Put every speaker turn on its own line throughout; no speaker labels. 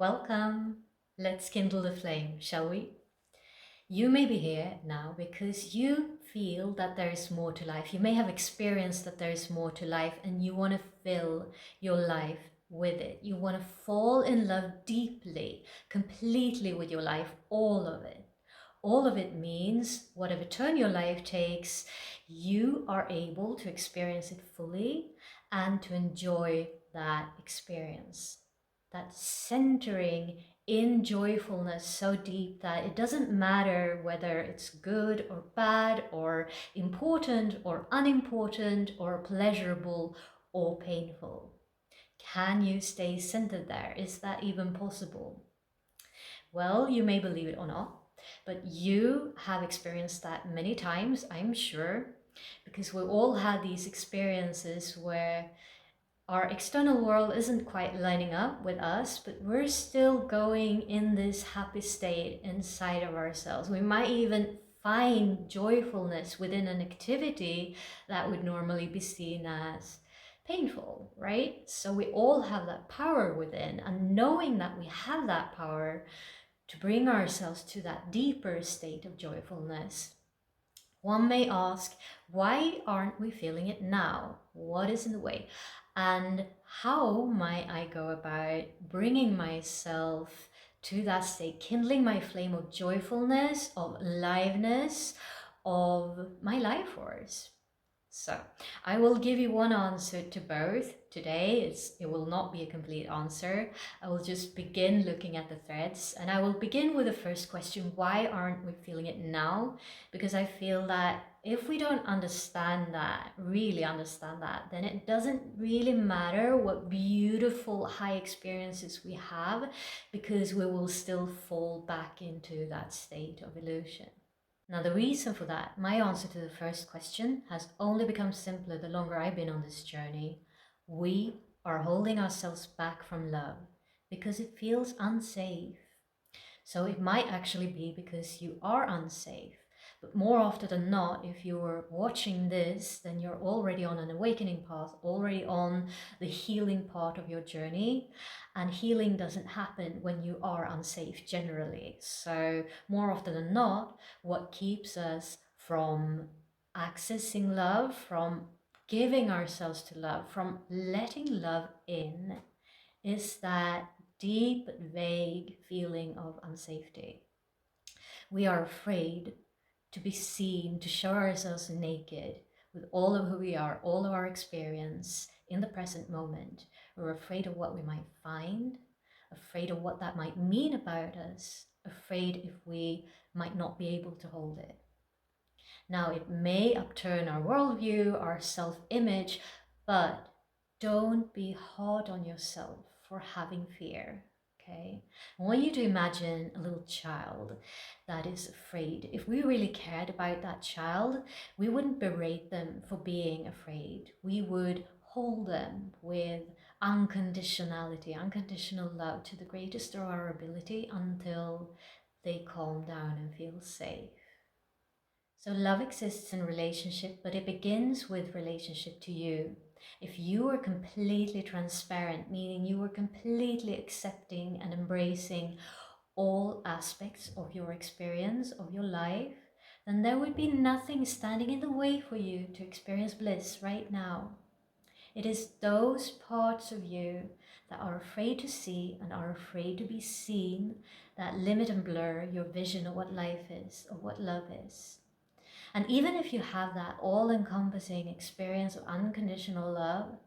Welcome. Let's kindle the flame, shall we? You may be here now because you feel that there is more to life. You may have experienced that there is more to life and you want to fill your life with it. You want to fall in love deeply, completely with your life, all of it. All of it means whatever turn your life takes, you are able to experience it fully and to enjoy that experience. That centering in joyfulness so deep that it doesn't matter whether it's good or bad or important or unimportant or pleasurable or painful. Can you stay centered there? Is that even possible? Well, you may believe it or not, but you have experienced that many times, I'm sure, because we all had these experiences where our external world isn't quite lining up with us, but we're still going in this happy state inside of ourselves. We might even find joyfulness within an activity that would normally be seen as painful, right? So we all have that power within, and knowing that we have that power to bring ourselves to that deeper state of joyfulness. One may ask, why aren't we feeling it now? What is in the way? And how might I go about bringing myself to that state, kindling my flame of joyfulness, of aliveness, of my life force? So I will give you one answer to both today. It will not be a complete answer. I will just begin looking at the threads, and I will begin with the first question: why aren't we feeling it now? Because I feel that if we don't understand that, really understand that, then it doesn't really matter what beautiful high experiences we have, because we will still fall back into that state of illusion. Now, the reason for that, my answer to the first question, has only become simpler the longer I've been on this journey. We are holding ourselves back from love because it feels unsafe. So it might actually be because you are unsafe. But more often than not, if you're watching this, then you're already on an awakening path, already on the healing part of your journey. And healing doesn't happen when you are unsafe generally. So more often than not, what keeps us from accessing love, from giving ourselves to love, from letting love in, is that deep, vague feeling of unsafety. We are afraid to be seen, to show ourselves naked with all of who we are, all of our experience in the present moment. We're afraid of what we might find, afraid of what that might mean about us, afraid if we might not be able to hold it. Now, it may upturn our worldview, our self-image, but don't be hard on yourself for having fear. Okay, I want you to imagine a little child that is afraid. If we really cared about that child, we wouldn't berate them for being afraid. We would hold them with unconditionality, unconditional love to the greatest of our ability until they calm down and feel safe. So love exists in relationship, but it begins with relationship to you. If you are completely transparent, meaning you are completely accepting and embracing all aspects of your experience, of your life, then there would be nothing standing in the way for you to experience bliss right now. It is those parts of you that are afraid to see and are afraid to be seen that limit and blur your vision of what life is, of what love is. And even if you have that all-encompassing experience of unconditional love,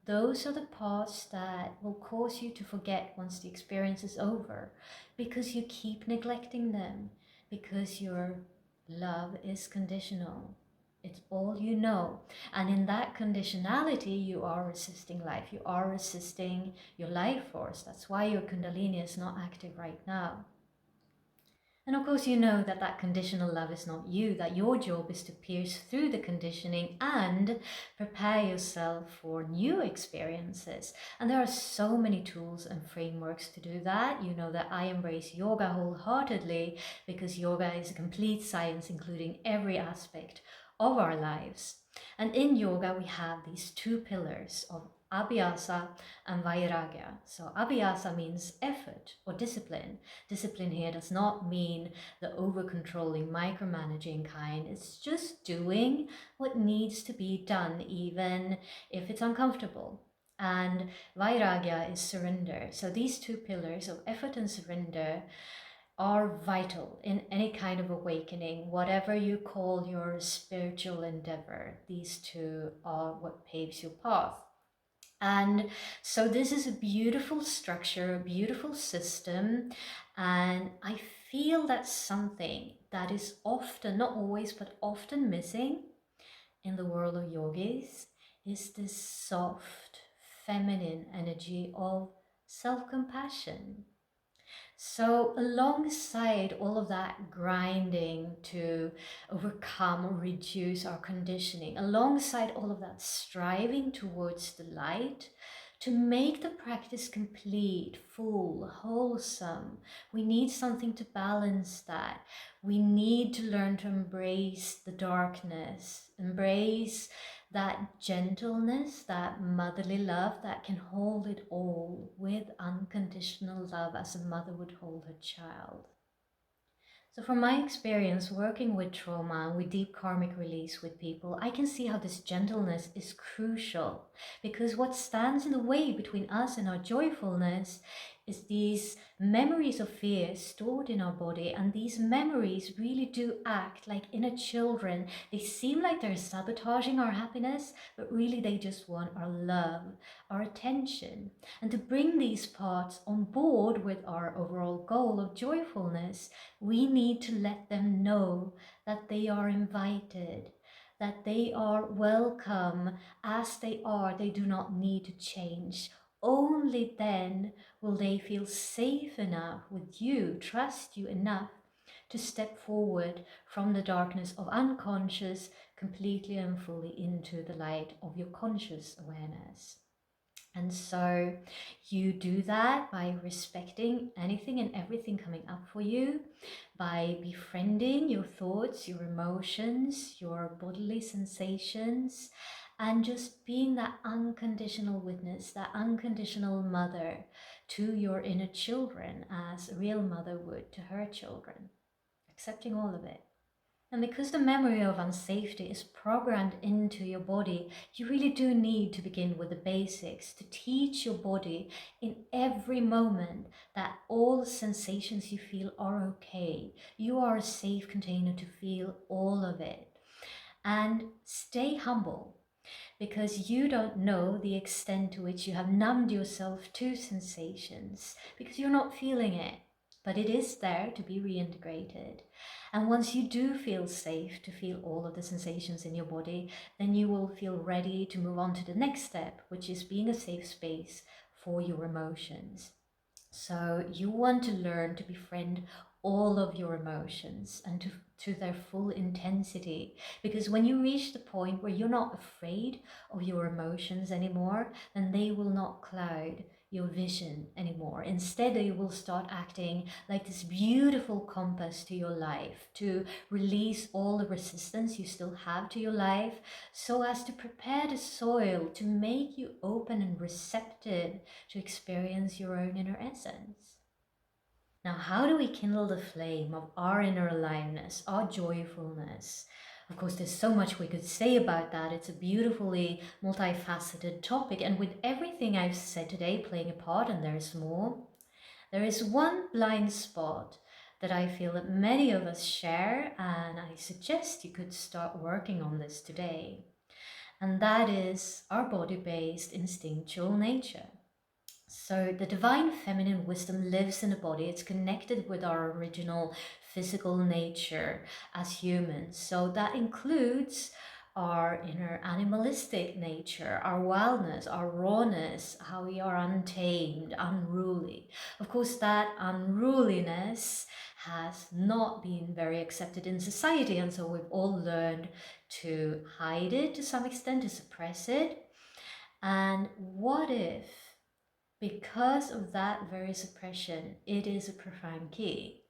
those are the parts that will cause you to forget once the experience is over, because you keep neglecting them, because your love is conditional. It's all you know. And in that conditionality, you are resisting life. You are resisting your life force. That's why your Kundalini is not active right now. And of course, you know that that conditional love is not you, that your job is to pierce through the conditioning and prepare yourself for new experiences. And there are so many tools and frameworks to do that. You know that I embrace yoga wholeheartedly because yoga is a complete science, including every aspect of our lives. And in yoga, we have these two pillars of abhyasa and vairagya. So abhyasa means effort or discipline. Discipline here does not mean the over-controlling, micromanaging kind. It's just doing what needs to be done, even if it's uncomfortable. And vairagya is surrender. So these two pillars of effort and surrender are vital in any kind of awakening, whatever you call your spiritual endeavor. These two are what paves your path. And so this is a beautiful structure, a beautiful system, and I feel that's something that is often, not always, but often missing in the world of yogis, is this soft, feminine energy of self-compassion. So, alongside all of that grinding to overcome or reduce our conditioning, alongside all of that striving towards the light, to make the practice complete, full, wholesome, we need something to balance that. We need to learn to embrace the darkness, embrace that gentleness, that motherly love that can hold it all with unconditional love as a mother would hold her child. So from my experience working with trauma and with deep karmic release with people, I can see how this gentleness is crucial, because what stands in the way between us and our joyfulness is these memories of fear stored in our body, and these memories really do act like inner children. They seem like they're sabotaging our happiness, but really they just want our love, our attention. And to bring these parts on board with our overall goal of joyfulness, we need to let them know that they are invited, that they are welcome as they are. They do not need to change. Only then will they feel safe enough with you, trust you enough to step forward from the darkness of unconscious completely and fully into the light of your conscious awareness. And so you do that by respecting anything and everything coming up for you, by befriending your thoughts, your emotions, your bodily sensations, and just being that unconditional witness, that unconditional mother to your inner children as a real mother would to her children, accepting all of it. And because the memory of unsafety is programmed into your body, you really do need to begin with the basics to teach your body in every moment that all sensations you feel are okay. You are a safe container to feel all of it. And stay humble, because you don't know the extent to which you have numbed yourself to sensations because you're not feeling it. But it is there to be reintegrated. And once you do feel safe to feel all of the sensations in your body, then you will feel ready to move on to the next step, which is being a safe space for your emotions. So you want to learn to befriend all of your emotions and to their full intensity. Because when you reach the point where you're not afraid of your emotions anymore, then they will not cloud your vision anymore. Instead, they will start acting like this beautiful compass to your life, to release all the resistance you still have to your life, so as to prepare the soil to make you open and receptive to experience your own inner essence. Now, how do we kindle the flame of our inner aliveness, our joyfulness? Of course, there's so much we could say about that. It's a beautifully multifaceted topic, and with everything I've said today playing a part, and there's more, there is one blind spot that I feel that many of us share, and I suggest you could start working on this today. And that is our body-based instinctual nature. So the divine feminine wisdom lives in the body. It's connected with our original physical nature as humans. So that includes our inner animalistic nature, our wildness, our rawness, how we are untamed, unruly. Of course, that unruliness has not been very accepted in society, and so we've all learned to hide it to some extent, to suppress it. And what if, because of that very suppression, it is a profound key?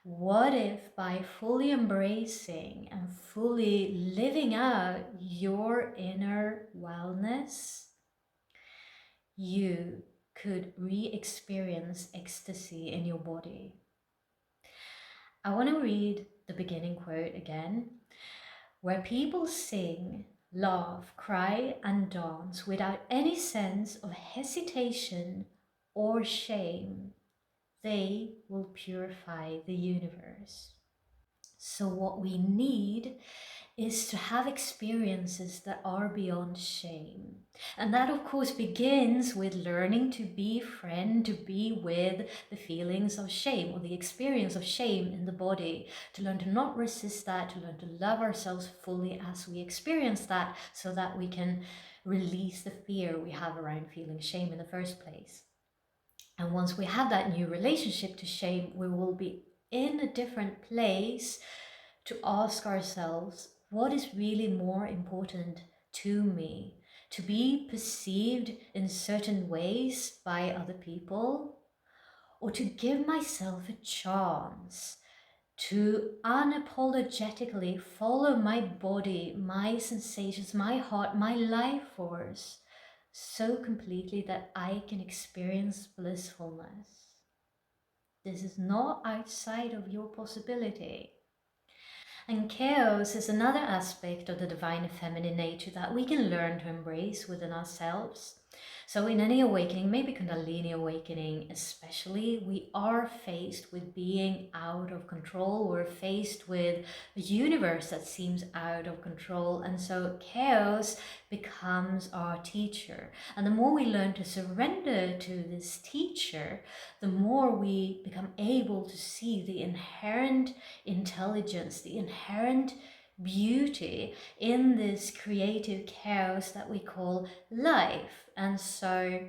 What if by fully embracing and fully living out your inner wellness, you could re-experience ecstasy in your body. I want to read the beginning quote again. Where people sing, laugh, cry, and dance without any sense of hesitation or shame, they will purify the universe. So, what we need is to have experiences that are beyond shame. And that, of course, begins with learning to befriend, to be with the feelings of shame or the experience of shame in the body, to learn to not resist that, to learn to love ourselves fully as we experience that, so that we can release the fear we have around feeling shame in the first place. And once we have that new relationship to shame, we will be in a different place to ask ourselves, what is really more important to me? To be perceived in certain ways by other people, or to give myself a chance to unapologetically follow my body, my sensations, my heart, my life force so completely that I can experience blissfulness. This is not outside of your possibility. And chaos is another aspect of the divine feminine nature that we can learn to embrace within ourselves. So in any awakening, maybe Kundalini awakening especially, we are faced with being out of control. We're faced with a universe that seems out of control. And so chaos becomes our teacher. And the more we learn to surrender to this teacher, the more we become able to see the inherent intelligence, the inherent beauty in this creative chaos that we call life. And so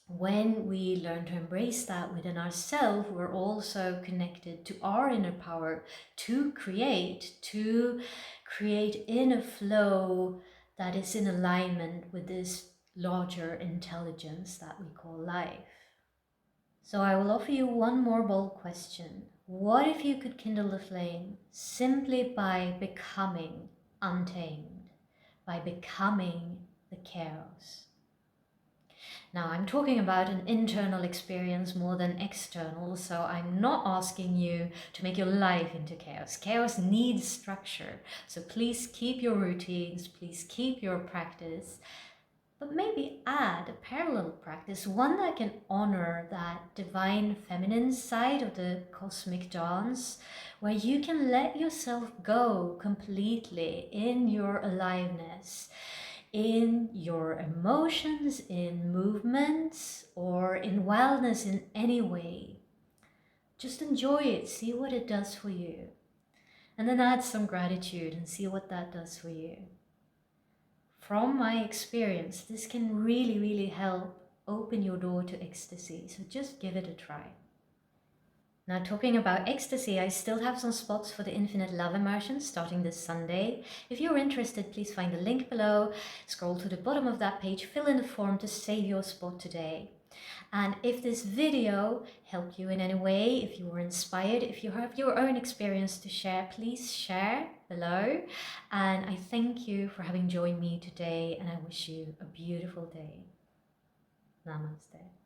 when we learn to embrace that within ourselves, we're also connected to our inner power to create in a flow that is in alignment with this larger intelligence that we call life. So I will offer you one more bold question. What if you could kindle the flame simply by becoming untamed, by becoming the chaos? Now, I'm talking about an internal experience more than external, so I'm not asking you to make your life into chaos. Chaos needs structure, so please keep your routines, please keep your practice, but maybe add a parallel practice, one that can honor that divine feminine side of the cosmic dance, where you can let yourself go completely in your aliveness, in your emotions, in movements, or in wildness in any way. Just enjoy it, see what it does for you. And then add some gratitude and see what that does for you. From my experience, this can really, really help open your door to ecstasy. So just give it a try. Now, talking about ecstasy, I still have some spots for the Infinite Love Immersion starting this Sunday. If you're interested, please find the link below, scroll to the bottom of that page, fill in the form to save your spot today. And if this video helped you in any way, if you were inspired, if you have your own experience to share, please share below. And I thank you for having joined me today, and I wish you a beautiful day. Namaste.